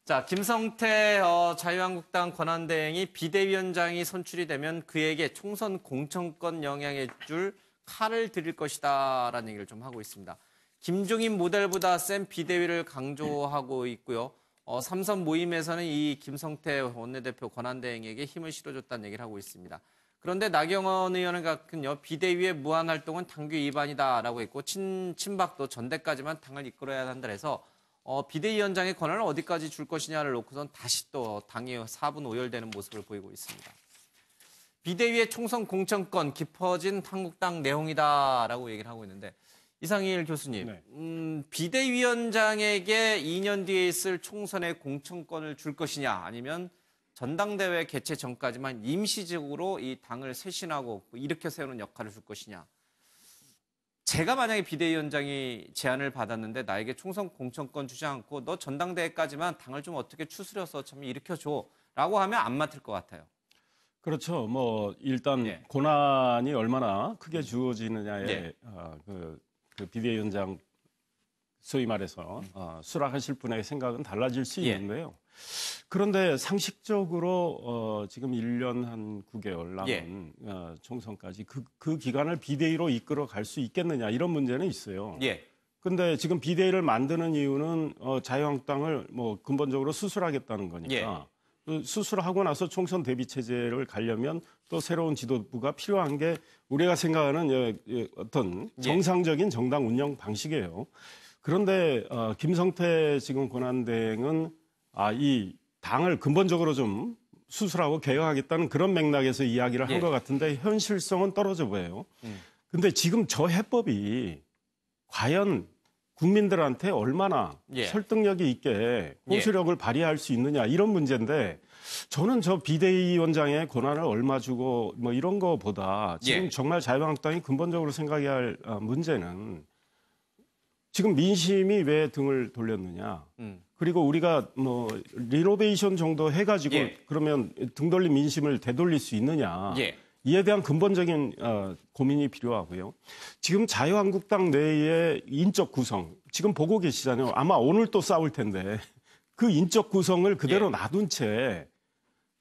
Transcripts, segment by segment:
자, 김성태 자유한국당 권한대행이 비대위원장이 선출이 되면 그에게 총선 공천권 영향에 줄 칼을 들일 것이다라는 얘기를 좀 하고 있습니다. 김종인 모델보다 센 비대위를 강조하고 있고요. 삼선 모임에서는 이 김성태 원내대표 권한대행에게 힘을 실어줬다는 얘기를 하고 있습니다. 그런데 나경원 의원은 같은요, 비대위의 무한 활동은 당규 위반이다라고 했고 친박도 전대까지만 당을 이끌어야 한다 해서 비대위원장의 권한을 어디까지 줄 것이냐를 놓고선 다시 또 당이 4분 오열되는 모습을 보이고 있습니다. 비대위의 총선 공천권 깊어진 한국당 내홍이다라고 얘기를 하고 있는데 이상일 교수님, 네. 비대위원장에게 2년 뒤에 있을 총선의 공천권을 줄 것이냐 아니면 전당대회 개최 전까지만 임시적으로 이 당을 쇄신하고 일으켜 세우는 역할을 줄 것이냐. 제가 만약에 비대위원장이 제안을 받았는데 나에게 총선 공천권 주지 않고 너 전당대회까지만 당을 좀 어떻게 추스려서 참 일으켜줘라고 하면 안 맡을 것 같아요. 그렇죠. 뭐 일단 권한이 얼마나 크게 주어지느냐에 그 비대위원장 소위 말해서 수락하실 분의 생각은 달라질 수 있는데요. 그런데 상식적으로 지금 1년 한 9개월 남은 총선까지 그 기간을 비대위로 이끌어 갈 수 있겠느냐 이런 문제는 있어요. 근데 지금 비대위를 만드는 이유는 자유한국당을 뭐 근본적으로 수술하겠다는 거니까 수술하고 나서 총선 대비 체제를 가려면 또 새로운 지도부가 필요한 게 우리가 생각하는 어떤 정상적인 정당 운영 방식이에요. 그런데 김성태 지금 권한대행은 이 당을 근본적으로 좀 수술하고 개혁하겠다는 그런 맥락에서 이야기를 한 것 같은데 현실성은 떨어져 보여요. 근데 지금 저 해법이 과연 국민들한테 얼마나 설득력이 있게 호소력을 발휘할 수 있느냐 이런 문제인데 저는 저 비대위원장의 권한을 얼마 주고 뭐 이런 거보다 지금 정말 자유한국당이 근본적으로 생각해야 할 문제는 지금 민심이 왜 등을 돌렸느냐. 그리고 우리가 뭐 리노베이션 정도 해가지고 그러면 등 돌린 민심을 되돌릴 수 있느냐. 이에 대한 근본적인 고민이 필요하고요. 지금 자유한국당 내의 인적 구성, 지금 보고 계시잖아요. 아마 오늘 또 싸울 텐데 그 인적 구성을 그대로 놔둔 채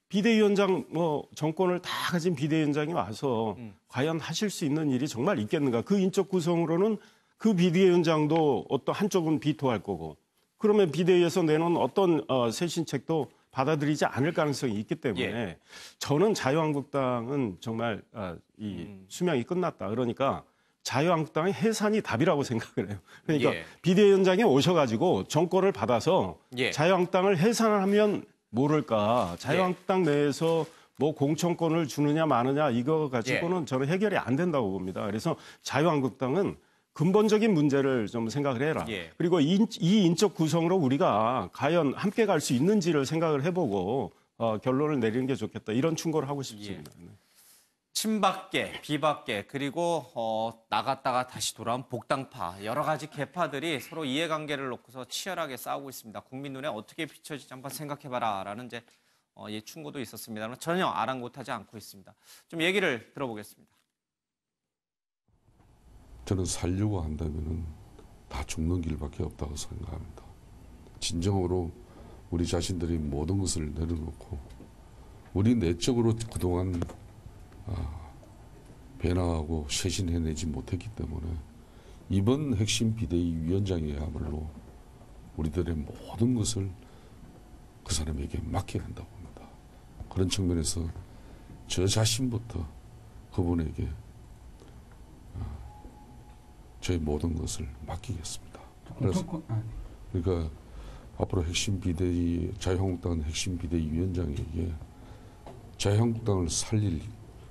비대위원장 정권을 다 가진 비대위원장이 와서 과연 하실 수 있는 일이 정말 있겠는가. 그 인적 구성으로는 그 비대위원장도 어떤 한쪽은 비토할 거고 그러면 비대위에서 내놓은 어떤 쇄신책도 받아들이지 않을 가능성이 있기 때문에 저는 자유한국당은 정말 이 수명이 끝났다. 그러니까 자유한국당의 해산이 답이라고 생각을 해요. 그러니까 비대위원장이 오셔가지고 정권을 받아서 자유한국당을 해산하면 모를까. 자유한국당 내에서 뭐 공천권을 주느냐 마느냐 이거 가지고는 저는 해결이 안 된다고 봅니다. 그래서 자유한국당은 근본적인 문제를 좀 생각을 해라. 그리고 이 인적 구성으로 우리가 과연 함께 갈 수 있는지를 생각을 해보고 결론을 내리는 게 좋겠다. 이런 충고를 하고 싶습니다. 친박계, 비박계, 그리고 나갔다가 다시 돌아온 복당파, 여러 가지 계파들이 서로 이해관계를 놓고서 치열하게 싸우고 있습니다. 국민 눈에 어떻게 비춰질지 한번 생각해봐라라는 충고도 있었습니다만 전혀 아랑곳하지 않고 있습니다. 좀 얘기를 들어보겠습니다. 저는 살려고 한다면은 다 죽는 길밖에 없다고 생각합니다. 진정으로 우리 자신들이 모든 것을 내려놓고 우리 내적으로 그동안 변화하고 쇄신해내지 못했기 때문에 이번 핵심 비대위 위원장이야말로 우리들의 모든 것을 그 사람에게 맡겨야 한다고 봅니다. 그런 측면에서 저 자신부터 그분에게 저희 모든 것을 맡기겠습니다. 그러니까 앞으로 핵심 비대위, 자유한국당 핵심 비대위 위원장에게 자유한국당을 살릴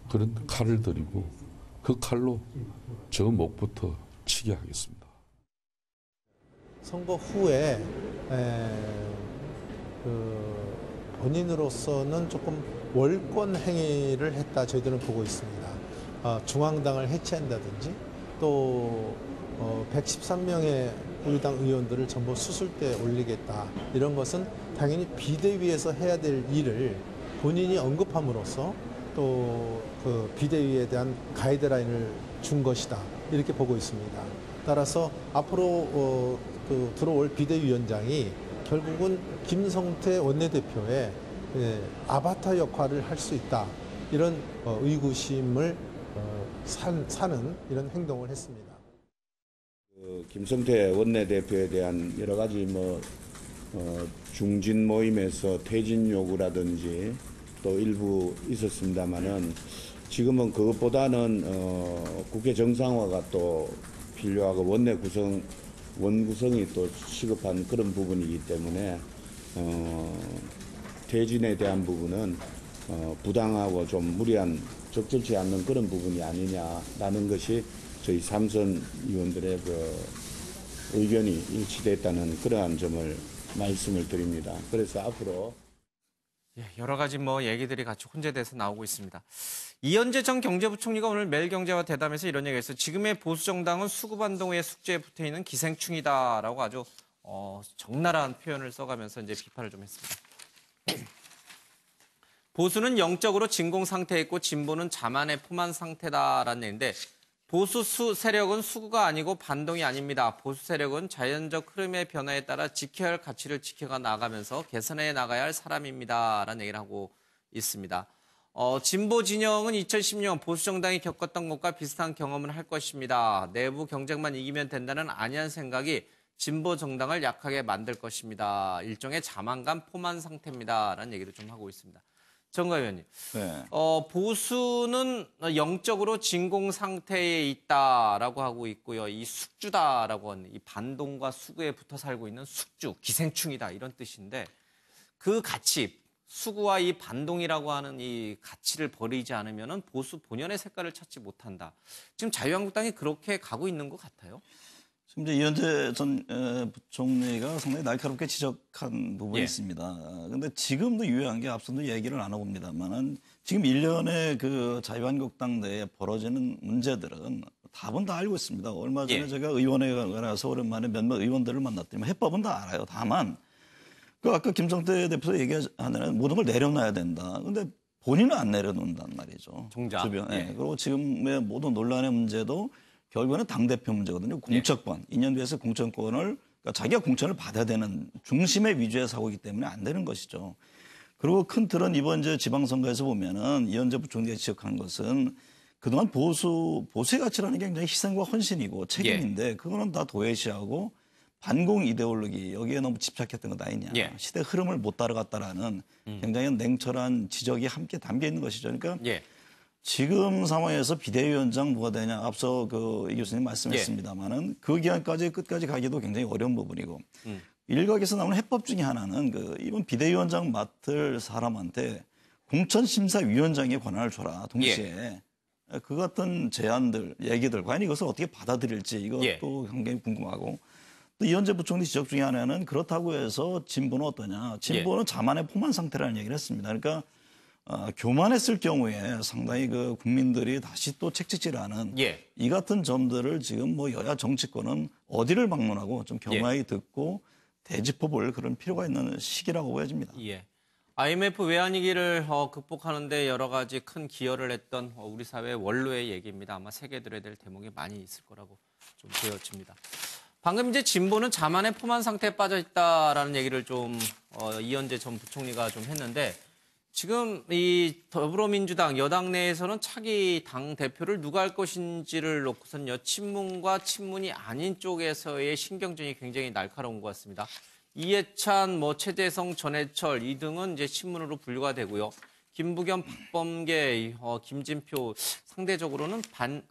그런 칼을 들이고 그 칼로 저 목부터 치게 하겠습니다. 선거 후에 본인으로서는 조금 월권 행위를 했다 저희들은 보고 있습니다. 중앙당을 해체한다든지 또 113명의 우리당 의원들을 전부 수술대에 올리겠다. 이런 것은 당연히 비대위에서 해야 될 일을 본인이 언급함으로써 또 그 비대위에 대한 가이드라인을 준 것이다. 이렇게 보고 있습니다. 따라서 앞으로 들어올 비대위원장이 결국은 김성태 원내대표의 아바타 역할을 할 수 있다. 이런 의구심을 사는 이런 행동을 했습니다. 김성태 원내대표에 대한 여러 가지 중진 모임에서 퇴진 요구라든지 또 일부 있었습니다만은 지금은 그것보다는 국회 정상화가 또 필요하고 원구성이 또 시급한 그런 부분이기 때문에 퇴진에 대한 부분은 부당하고 좀 무리한 적절치 않는 그런 부분이 아니냐라는 것이 저희 삼선 의원들의 의견이 일치됐다는 그러한 점을 말씀을 드립니다. 그래서 앞으로 여러 가지 얘기들이 같이 혼재돼서 나오고 있습니다. 이현재 전 경제부총리가 오늘 매일경제와 대담에서 이런 얘기했어요. 지금의 보수정당은 수구반동의 숙제에 붙어있는 기생충이다라고 아주 적나라한 표현을 써가면서 이제 비판을 좀 했습니다. 보수는 영적으로 진공 상태에 있고 진보는 자만의 포만 상태다라는 얘기인데 보수 세력은 수구가 아니고 반동이 아닙니다. 보수 세력은 자연적 흐름의 변화에 따라 지켜야 할 가치를 지켜가 나가면서 개선해 나가야 할 사람입니다라는 얘기를 하고 있습니다. 진보 진영은 2010년 보수 정당이 겪었던 것과 비슷한 경험을 할 것입니다. 내부 경쟁만 이기면 된다는 안이한 생각이 진보 정당을 약하게 만들 것입니다. 일종의 자만감 포만 상태입니다라는 얘기를 좀 하고 있습니다. 정가 의원님, 네. 보수는 영적으로 진공 상태에 있다라고 하고 있고요. 이 숙주다라고 하는 이 반동과 수구에 붙어 살고 있는 숙주, 기생충이다 이런 뜻인데 그 가치, 수구와 이 반동이라고 하는 이 가치를 버리지 않으면 보수 본연의 색깔을 찾지 못한다. 지금 자유한국당이 그렇게 가고 있는 것 같아요. 지금 이제 이현재 전 부총리가 상당히 날카롭게 지적한 부분이 있습니다. 그런데 지금도 유효한 게 앞서도 얘기를 나눠봅니다만은 지금 일련의 그 자유한국당 내에 벌어지는 문제들은 답은 다 알고 있습니다. 얼마 전에 제가 의원회에 가서 오랜만에 몇몇 의원들을 만났더니 해법은 다 알아요. 다만 그 아까 김성태 대표 얘기하는 모든 걸 내려놔야 된다. 근데 본인은 안 내려놓는단 말이죠. 정작. 주변에. 그리고 지금의 모든 논란의 문제도 결국에는 당대표 문제거든요. 공천권. 2년 뒤에서 공천권을, 그러니까 자기가 공천을 받아야 되는 중심의 위주의 사고이기 때문에 안 되는 것이죠. 그리고 큰 틀은 이번 이제 지방선거에서 보면은 이현재 부총리가 지적한 것은 그동안 보수의 가치라는 게 굉장히 희생과 헌신이고 책임인데 그거는 다 도외시하고 반공 이데올로기 여기에 너무 집착했던 것 아니냐. 시대 흐름을 못 따라갔다라는 굉장히 냉철한 지적이 함께 담겨 있는 것이죠. 그러니까 지금 상황에서 비대위원장 누가 되냐 앞서 이 교수님 말씀했습니다마는 그 기간까지 끝까지 가기도 굉장히 어려운 부분이고 일각에서 나오는 해법 중에 하나는 이번 비대위원장 맡을 사람한테 공천심사위원장의 권한을 줘라 동시에 그 같은 제안들 얘기들 과연 이것을 어떻게 받아들일지 이것도 굉장히 궁금하고 또 이현재 부총리 지적 중에 하나는 그렇다고 해서 진보는 어떠냐 진보는 자만의 포만 상태라는 얘기를 했습니다. 그러니까 교만했을 경우에 상당히 그 국민들이 다시 또 책찍질하는 이 같은 점들을 지금 여야 정치권은 어디를 방문하고 좀 겸허히 듣고 되짚어볼 그런 필요가 있는 시기라고 보여집니다. IMF 외환위기를 극복하는데 여러 가지 큰 기여를 했던 우리 사회의 원로의 얘기입니다. 아마 새겨들어야 될 대목이 많이 있을 거라고 좀 보여집니다. 방금 이제 진보는 자만의 포만 상태에 빠져 있다라는 얘기를 좀 이현재 전 부총리가 좀 했는데 지금 이 더불어민주당 여당 내에서는 차기 당 대표를 누가 할 것인지를 놓고선요 친문과 친문이 아닌 쪽에서의 신경전이 굉장히 날카로운 것 같습니다. 이해찬, 최재성, 전해철 이 등은 이제 친문으로 분류가 되고요. 김부겸, 박범계, 김진표 상대적으로는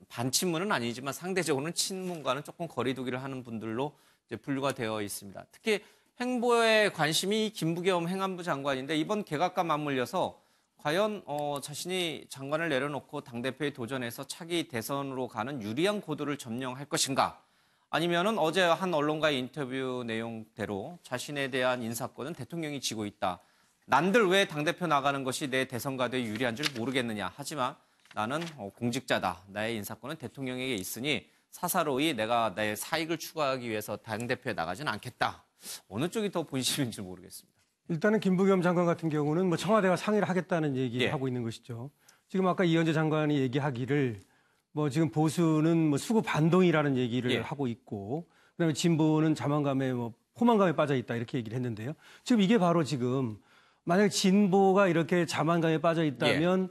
반친문은 아니지만 상대적으로는 친문과는 조금 거리두기를 하는 분들로 이제 분류가 되어 있습니다. 특히 행보에 관심이 김부겸 행안부 장관인데 이번 개각과 맞물려서 과연 자신이 장관을 내려놓고 당대표에 도전해서 차기 대선으로 가는 유리한 고도를 점령할 것인가 아니면은 어제 한 언론과의 인터뷰 내용대로 자신에 대한 인사권은 대통령이 쥐고 있다. 난들 왜 당대표 나가는 것이 내 대선 가도에 유리한 줄 모르겠느냐. 하지만 나는 공직자다. 나의 인사권은 대통령에게 있으니 사사로이 내가 내 사익을 추구하기 위해서 당대표에 나가지는 않겠다. 어느 쪽이 더 본심인지 모르겠습니다. 일단은 김부겸 장관 같은 경우는 청와대와 상의를 하겠다는 얘기를 하고 있는 것이죠. 지금 아까 이현재 장관이 얘기하기를 지금 보수는 수구 반동이라는 얘기를 하고 있고 그다음에 진보는 자만감의 포만감에 빠져 있다 이렇게 얘기를 했는데요. 지금 이게 바로 지금 만약 진보가 이렇게 자만감에 빠져 있다면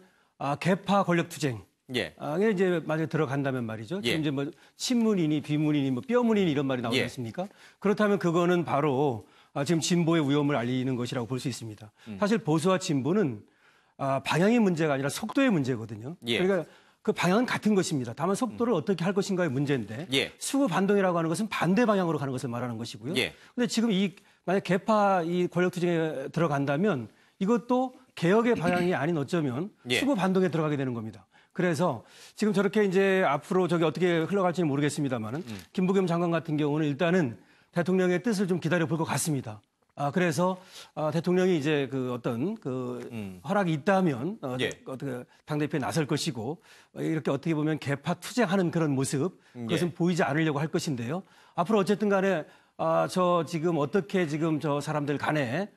개파 권력 투쟁. 예. 이게 이제 만약에 들어간다면 말이죠. 지금 이제 뭐 친문이니 비문이니 뭐 뼈문이니 이런 말이 나오지 않습니까? 그렇다면 그거는 바로 지금 진보의 위험을 알리는 것이라고 볼 수 있습니다. 사실 보수와 진보는 방향의 문제가 아니라 속도의 문제거든요. 그러니까 그 방향은 같은 것입니다. 다만 속도를 어떻게 할 것인가의 문제인데 수구 반동이라고 하는 것은 반대 방향으로 가는 것을 말하는 것이고요. 그런데 지금 이 만약 개파 이 권력 투쟁에 들어간다면 이것도 개혁의 방향이 아닌 어쩌면 수구 반동에 들어가게 되는 겁니다. 그래서 지금 저렇게 이제 앞으로 저게 어떻게 흘러갈지는 모르겠습니다만은 김부겸 장관 같은 경우는 일단은 대통령의 뜻을 좀 기다려 볼 것 같습니다. 그래서 대통령이 이제 그 어떤 그 허락이 있다면 어떻게 당대표에 나설 것이고 이렇게 어떻게 보면 개파 투쟁하는 그런 모습 그것은 보이지 않으려고 할 것인데요. 앞으로 어쨌든 간에 저 지금 어떻게 지금 저 사람들 간에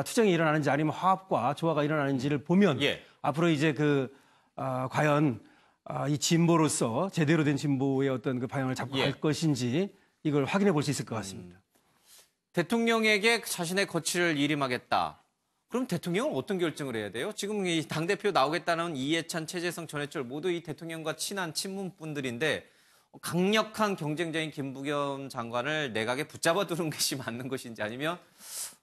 투쟁이 일어나는지 아니면 화합과 조화가 일어나는지를 보면 앞으로 이제 그 과연 이 진보로서 제대로 된 진보의 어떤 그 방향을 잡고 갈 것인지 이걸 확인해 볼 수 있을 것 같습니다. 대통령에게 자신의 거취를 일임하겠다. 그럼 대통령은 어떤 결정을 해야 돼요? 지금 이 당대표 나오겠다는 이해찬, 최재성, 전해철 모두 이 대통령과 친한 친문분들인데 강력한 경쟁자인 김부겸 장관을 내각에 붙잡아 두는 것이 맞는 것인지 아니면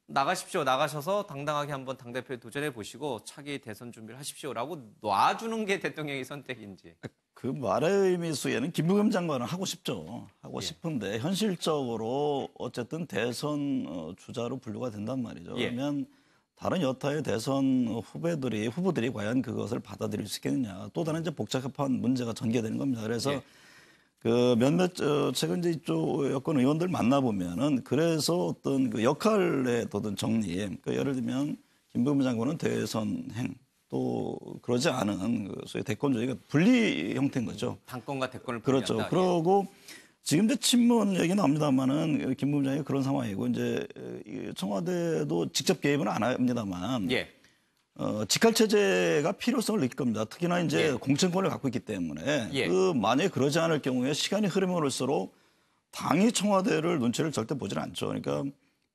나가십시오. 나가셔서 당당하게 한번 당대표에 도전해 보시고 차기 대선 준비를 하십시오라고 놔주는 게 대통령의 선택인지. 그 말의 의미 속에는 김부겸 장관은 하고 싶죠. 하고 싶은데 현실적으로 어쨌든 대선 주자로 분류가 된단 말이죠. 그러면 다른 여타의 대선 후보들이 과연 그것을 받아들일 수 있겠느냐. 또 다른 이제 복잡한 문제가 전개되는 겁니다. 그래서 그 몇몇 최근 이제 이쪽 여권 의원들 만나보면은 그래서 어떤 그 역할의 어떤 정리, 그러니까 예를 들면 김부겸 장관은 대선행 또 그러지 않은 그 소위 대권주의가 분리 형태인 거죠. 당권과 대권을 그렇죠. 분리한다. 그러고 지금 이제 친문 얘기 나옵니다만은 김부겸 장관이 그런 상황이고 이제 청와대도 직접 개입은 안 합니다만. 직할 체제가 필요성을 느낄 겁니다. 특히나 이제 공천권을 갖고 있기 때문에 그 만약에 그러지 않을 경우에 시간이 흐르면 올수록 당이 청와대를 눈치를 절대 보질 않죠. 그러니까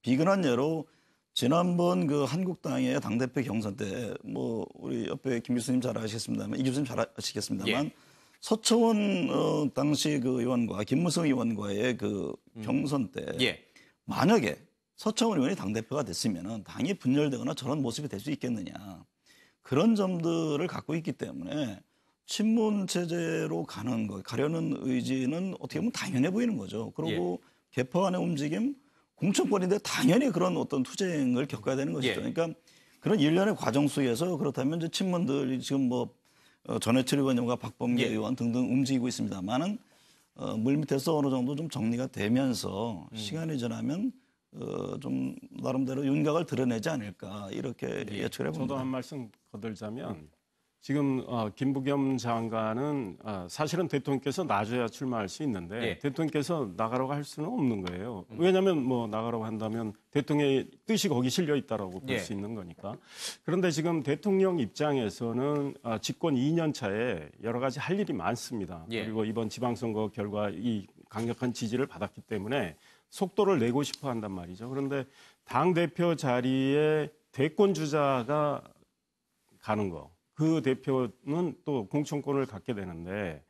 비근한 예로 지난번 그 한국당의 당대표 경선 때 뭐 우리 옆에 김 교수님 잘 아시겠습니다만 이 교수님 잘 아시겠습니다만 서청원 당시 그 의원과 김무성 의원과의 그 경선 때 만약에 서청원 의원이 당대표가 됐으면 당이 분열되거나 저런 모습이 될 수 있겠느냐. 그런 점들을 갖고 있기 때문에 친문 체제로 가려는 의지는 어떻게 보면 당연해 보이는 거죠. 그리고 개파 간의 움직임, 공천권인데 당연히 그런 어떤 투쟁을 겪어야 되는 것이죠. 그러니까 그런 일련의 과정 속에서 그렇다면 이제 친문들이 지금 뭐 전해철 의원님과 박범계 의원 등등 움직이고 있습니다만은 물밑에서 어느 정도 좀 정리가 되면서 시간이 지나면 좀 나름대로 윤곽을 드러내지 않을까 이렇게 예측을 해봅니다. 저도 한 말씀 거들자면 지금 김부겸 장관은 사실은 대통령께서 나줘야 출마할 수 있는데 대통령께서 나가라고 할 수는 없는 거예요. 왜냐하면 뭐 나가라고 한다면 대통령의 뜻이 거기 실려 있다라고 볼 수 있는 거니까. 그런데 지금 대통령 입장에서는 집권 2년 차에 여러 가지 할 일이 많습니다. 그리고 이번 지방선거 결과 이 강력한 지지를 받았기 때문에 속도를 내고 싶어 한단 말이죠. 그런데 당대표 자리에 대권 주자가 가는 거. 그 대표는 또 공천권을 갖게 되는데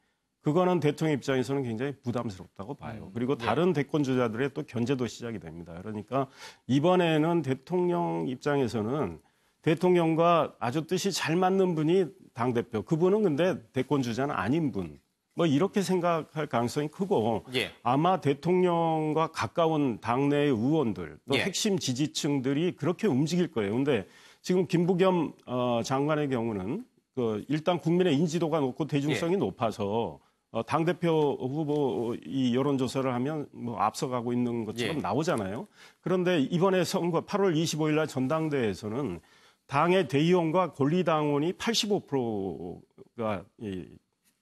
그거는 대통령 입장에서는 굉장히 부담스럽다고 봐요. 그리고 다른 대권 주자들의 또 견제도 시작이 됩니다. 그러니까 이번에는 대통령 입장에서는 대통령과 아주 뜻이 잘 맞는 분이 당대표. 그분은 근데 대권 주자는 아닌 분. 뭐 이렇게 생각할 가능성이 크고 아마 대통령과 가까운 당내의 의원들 또 핵심 지지층들이 그렇게 움직일 거예요. 근데 지금 김부겸 장관의 경우는 일단 국민의 인지도가 높고 대중성이 높아서 당대표 후보 이 여론조사를 하면 뭐 앞서가고 있는 것처럼 나오잖아요. 그런데 이번에 선거 8월 25일 날 전당대회에서는 당의 대의원과 권리당원이 85%가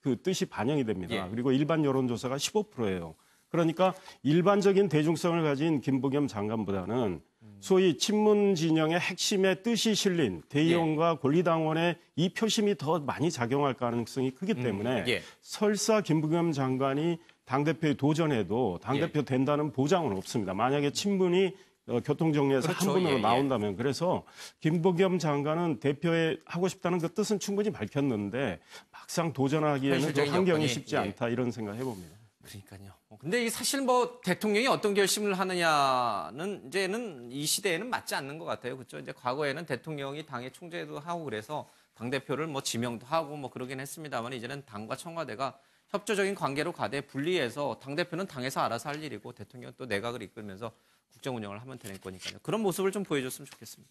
그 뜻이 반영이 됩니다. 그리고 일반 여론조사가 15%예요. 그러니까 일반적인 대중성을 가진 김부겸 장관보다는 소위 친문 진영의 핵심의 뜻이 실린 대의원과 권리당원의 이 표심이 더 많이 작용할 가능성이 크기 때문에 설사 김부겸 장관이 당대표에 도전해도 당대표 된다는 보장은 없습니다. 만약에 친문이 교통정리에서 그렇죠. 한 분으로 예. 나온다면 그래서 김부겸 장관은 대표에 하고 싶다는 그 뜻은 충분히 밝혔는데 막상 도전하기에는 좀 현실적인 환경이 여건이, 쉽지 예. 않다 이런 생각 해봅니다. 그러니까요. 근데 이게 사실 뭐 대통령이 어떤 결심을 하느냐는 이제는 이 시대에는 맞지 않는 것 같아요. 그렇죠? 이제 과거에는 대통령이 당의 총재도 하고 그래서 당대표를 뭐 지명도 하고 뭐 그러긴 했습니다만 이제는 당과 청와대가 협조적인 관계로 가되 분리해서 당대표는 당에서 알아서 할 일이고 대통령은 또 내각을 이끌면서 국정 운영을 하면 되는 거니까요. 그런 모습을 좀 보여줬으면 좋겠습니다.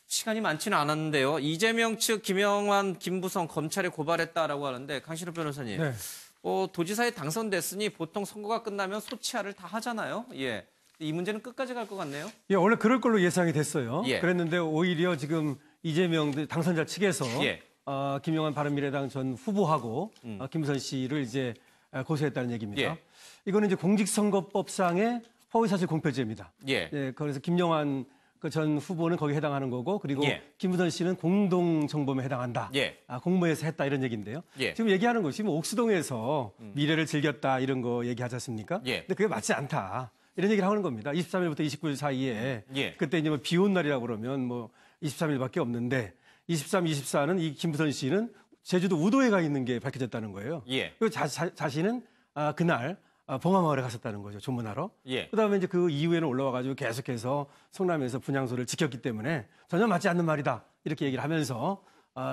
시간이 많지는 않았는데요. 이재명 측 김영환, 김부성 검찰에 고발했다라고 하는데 강신호 변호사님. 네. 도지사에 당선됐으니 보통 선거가 끝나면 소치하를 다 하잖아요. 예. 이 문제는 끝까지 갈 것 같네요. 예, 원래 그럴 걸로 예상이 됐어요. 예. 그랬는데 오히려 지금 이재명 당선자 측에서 예. 김영환 바른미래당 전 후보하고 김부선 씨를 이제 고소했다는 얘기입니다. 예. 이거는 이제 공직선거법상의 허위사실 공표죄입니다. 예. 예, 그래서 김영환 그 전 후보는 거기에 해당하는 거고 그리고 예. 김부선 씨는 공동정범에 해당한다. 예. 공모해서 했다 이런 얘기인데요. 예. 지금 얘기하는 것이 뭐 옥수동에서 미래를 즐겼다 이런 거 얘기하지 않습니까? 예. 근데 그게 맞지 않다. 이런 얘기를 하는 겁니다. 23일부터 29일 사이에 예. 그때 이제 뭐 비 온 날이라고 그러면 뭐 23일밖에 없는데 23, 24는 이 김부선 씨는 제주도 우도에 가 있는 게 밝혀졌다는 거예요. 예. 그리고 자신은 그날 봉화마을에 갔었다는 거죠. 조문하러. 예. 그다음에 이제 그 이후에는 올라와가지고 계속해서 성남에서 분향소를 지켰기 때문에 전혀 맞지 않는 말이다. 이렇게 얘기를 하면서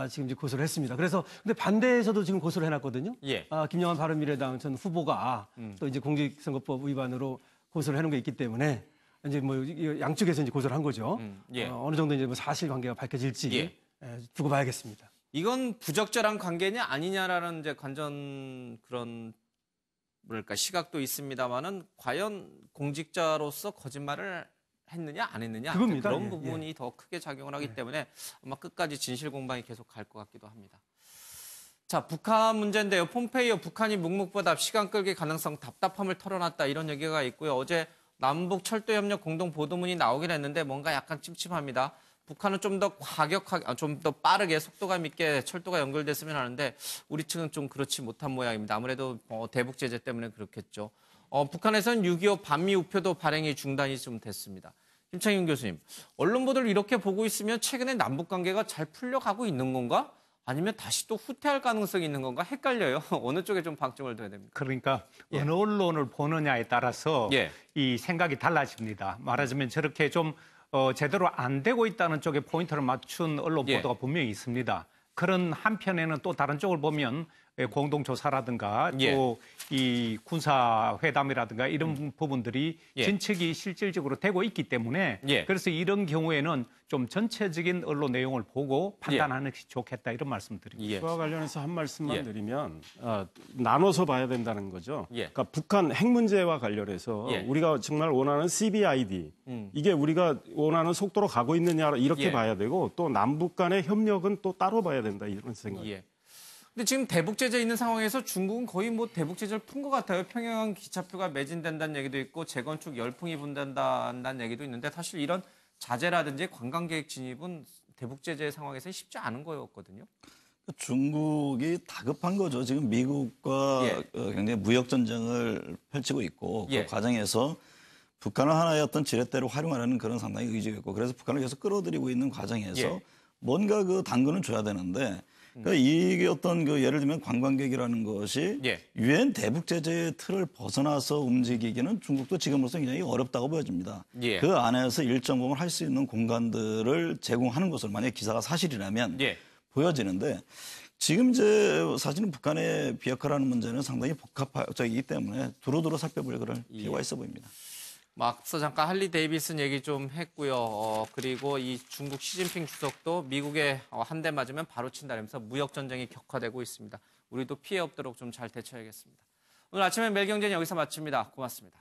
지금 이제 고소를 했습니다. 그래서 근데 반대에서도 지금 고소를 해놨거든요. 예. 김영환 바른미래당 전 후보가 또 이제 공직선거법 위반으로 고소를 해놓은 게 있기 때문에 이제 뭐 양쪽에서 이제 고소를 한 거죠. 예. 어느 정도 이제 뭐 사실관계가 밝혀질지 예. 두고 봐야겠습니다. 이건 부적절한 관계냐 아니냐라는 이제 관전 그런 뭐랄까 시각도 있습니다만은 과연 공직자로서 거짓말을 했느냐 안 했느냐 그겁니다. 그런 예, 부분이 더 크게 작용을 하기 때문에 아마 끝까지 진실 공방이 계속 갈 것 같기도 합니다. 자, 북한 문제인데요. 폼페이오 북한이 묵묵부답 시간 끌기 가능성 답답함을 털어놨다 이런 얘기가 있고요. 어제 남북 철도협력 공동 보도문이 나오긴 했는데 뭔가 약간 찜찜합니다. 북한은 좀 더 과격하게, 좀 더 빠르게 속도감 있게 철도가 연결됐으면 하는데 우리 측은 좀 그렇지 못한 모양입니다. 아무래도 대북 제재 때문에 그렇겠죠. 북한에서는 6.25 반미 우표도 발행이 중단이 좀 됐습니다. 김창윤 교수님, 언론 보도를 이렇게 보고 있으면 최근에 남북 관계가 잘 풀려가고 있는 건가? 아니면 다시 또 후퇴할 가능성이 있는 건가? 헷갈려요. 어느 쪽에 좀 방점을 둬야 됩니까? 그러니까 어느 언론을 보느냐에 따라서 예. 이 생각이 달라집니다. 말하자면 저렇게 좀 제대로 안 되고 있다는 쪽에 포인트를 맞춘 언론 예. 보도가 분명히 있습니다. 그런 한편에는 또 다른 쪽을 보면 공동조사라든가 예. 또 이 군사회담이라든가 이런 부분들이 예. 진척이 실질적으로 되고 있기 때문에 예. 그래서 이런 경우에는 좀 전체적인 언론 내용을 보고 판단하는 것이 좋겠다 이런 말씀드립니다. 예. 그와 관련해서 한 말씀만 예. 드리면 나눠서 봐야 된다는 거죠. 예. 그러니까 북한 핵 문제와 관련해서 예. 우리가 정말 원하는 CBID 이게 우리가 원하는 속도로 가고 있느냐 이렇게 예. 봐야 되고 또 남북 간의 협력은 또 따로 봐야 된다 이런 생각. 예. 근데 지금 대북 제재 있는 상황에서 중국은 거의 뭐 대북 제재를 푼 것 같아요. 평양 기차표가 매진된다는 얘기도 있고 재건축 열풍이 분단다는 얘기도 있는데 사실 이런 자재라든지 관광객 진입은 대북 제재 상황에서 쉽지 않은 거였거든요. 중국이 다급한 거죠. 지금 미국과 예. 굉장히 무역 전쟁을 펼치고 있고 예. 그 과정에서 북한을 하나의 어떤 지렛대로 활용하려는 그런 상당히 의지가 있고 그래서 북한을 계속 끌어들이고 있는 과정에서 예. 뭔가 그 당근을 줘야 되는데 그러니까 이게 어떤 그 예를 들면 관광객이라는 것이 예. 유엔 대북 제재의 틀을 벗어나서 움직이기는 중국도 지금으로서 굉장히 어렵다고 보여집니다. 예. 그 안에서 일정 부분 할 수 있는 공간들을 제공하는 것으로 만약 기사가 사실이라면 예. 보여지는데 지금 이제 사실은 북한의 비핵화라는 문제는 상당히 복합적이기 때문에 두루두루 살펴볼 그럴 필요가 있어 보입니다. 앞서 잠깐 할리 데이비슨 얘기 좀 했고요. 그리고 이 중국 시진핑 주석도 미국에 한 대 맞으면 바로 친다면서 무역 전쟁이 격화되고 있습니다. 우리도 피해 없도록 좀 잘 대처해야겠습니다. 오늘 아침에 매일경제는 여기서 마칩니다. 고맙습니다.